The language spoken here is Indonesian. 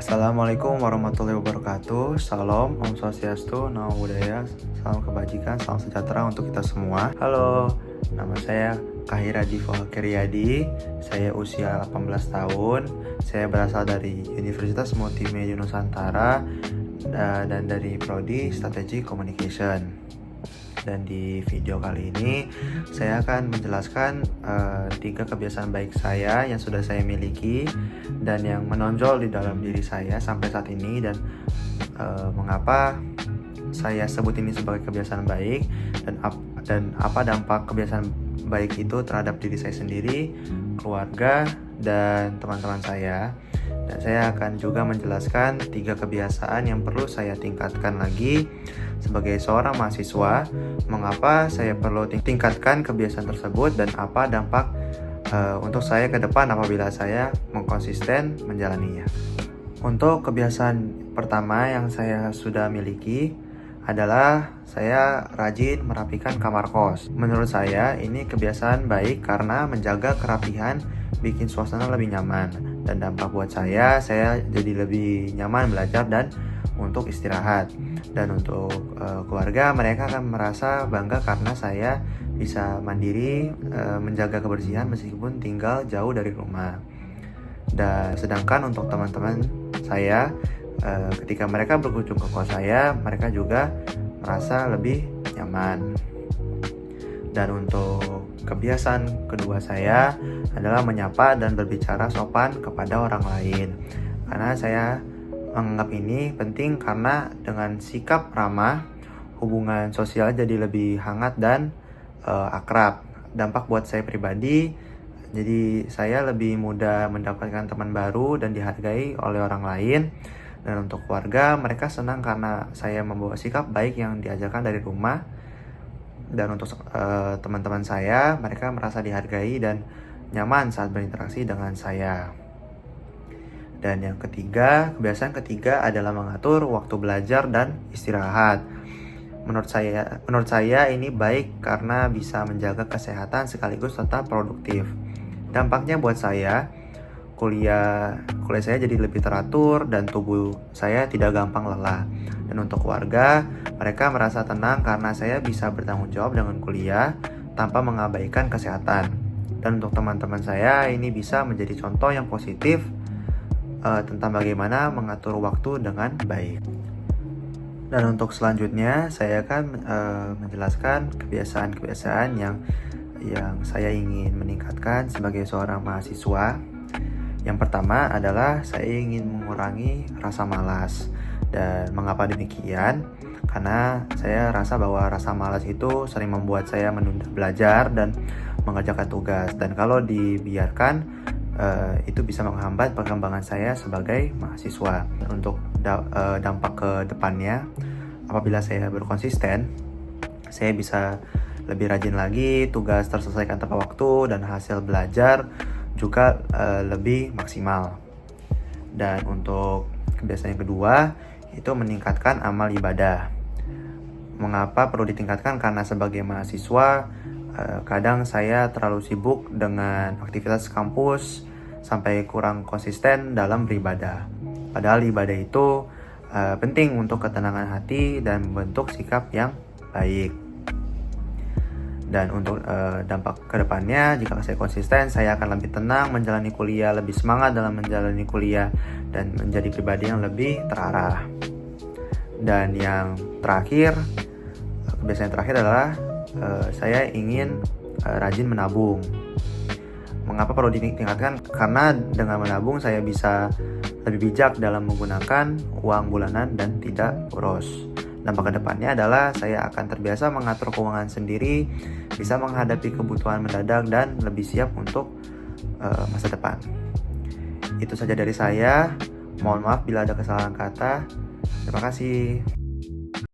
Assalamualaikum warahmatullahi wabarakatuh. Salam, Om Swastiastu, Namo Buddhaya, salam kebajikan, salam sejahtera untuk kita semua. Halo, nama saya Kahira Diva Kiryadi. Saya usia 18 tahun. Saya berasal dari Universitas Multimedia Nusantara dan dari Prodi Strategi Communication. Dan di video kali ini saya akan menjelaskan 3 kebiasaan baik saya yang sudah saya miliki dan yang menonjol di dalam diri saya sampai saat ini, dan mengapa saya sebut ini sebagai kebiasaan baik, dan apa dampak kebiasaan baik itu terhadap diri saya sendiri, keluarga, dan teman-teman saya. Dan saya akan juga menjelaskan 3 kebiasaan yang perlu saya tingkatkan lagi sebagai seorang mahasiswa, mengapa saya perlu tingkatkan kebiasaan tersebut, dan apa dampak untuk saya ke depan apabila saya mengkonsisten menjalaninya. Untuk kebiasaan pertama yang saya sudah miliki adalah saya rajin merapikan kamar kos. Menurut saya ini kebiasaan baik karena menjaga kerapihan bikin suasana lebih nyaman, dan dampak buat saya jadi lebih nyaman belajar dan untuk istirahat. Dan untuk keluarga, mereka akan merasa bangga karena saya bisa mandiri menjaga kebersihan meskipun tinggal jauh dari rumah. Dan sedangkan untuk teman-teman saya, ketika mereka berkunjung ke kos saya, mereka juga merasa lebih nyaman. Dan untuk kebiasaan kedua saya adalah menyapa dan berbicara sopan kepada orang lain. Karena saya menganggap ini penting karena dengan sikap ramah, hubungan sosial jadi lebih hangat dan akrab. Dampak buat saya pribadi, jadi saya lebih mudah mendapatkan teman baru dan dihargai oleh orang lain. Dan untuk keluarga, mereka senang karena saya membawa sikap baik yang diajarkan dari rumah. Dan untuk teman-teman saya, mereka merasa dihargai dan nyaman saat berinteraksi dengan saya. Dan yang ketiga, kebiasaan ketiga adalah mengatur waktu belajar dan istirahat. Menurut saya ini baik karena bisa menjaga kesehatan sekaligus tetap produktif. Dampaknya buat saya, kuliah saya jadi lebih teratur dan tubuh saya tidak gampang lelah. Dan untuk keluarga, mereka merasa tenang karena saya bisa bertanggung jawab dengan kuliah tanpa mengabaikan kesehatan. Dan untuk teman-teman saya, ini bisa menjadi contoh yang positif tentang bagaimana mengatur waktu dengan baik. Dan untuk selanjutnya, saya akan menjelaskan kebiasaan-kebiasaan yang saya ingin meningkatkan sebagai seorang mahasiswa. Yang pertama adalah saya ingin mengurangi rasa malas. Dan mengapa demikian? Karena saya rasa bahwa rasa malas itu sering membuat saya menunda belajar dan mengerjakan tugas. Dan kalau dibiarkan, itu bisa menghambat perkembangan saya sebagai mahasiswa. Untuk dampak ke depannya, apabila saya berkonsisten, saya bisa lebih rajin lagi, tugas terselesaikan tepat waktu, dan hasil belajar juga lebih maksimal. Dan untuk kebiasaan yang kedua, itu meningkatkan amal ibadah. Mengapa perlu ditingkatkan? Karena sebagai mahasiswa, kadang saya terlalu sibuk dengan aktivitas kampus sampai kurang konsisten dalam beribadah. Padahal ibadah itu penting untuk ketenangan hati dan membentuk sikap yang baik. Dan untuk dampak kedepannya, jika saya konsisten, saya akan lebih tenang menjalani kuliah, lebih semangat dalam menjalani kuliah, dan menjadi pribadi yang lebih terarah. Dan yang terakhir, kebiasaan yang terakhir adalah saya ingin rajin menabung. Mengapa perlu ditingkatkan? Karena dengan menabung saya bisa lebih bijak dalam menggunakan uang bulanan dan tidak boros. Dampak kedepannya adalah saya akan terbiasa mengatur keuangan sendiri, bisa menghadapi kebutuhan mendadak, dan lebih siap untuk masa depan. Itu saja dari saya. Mohon maaf bila ada kesalahan kata. Terima kasih.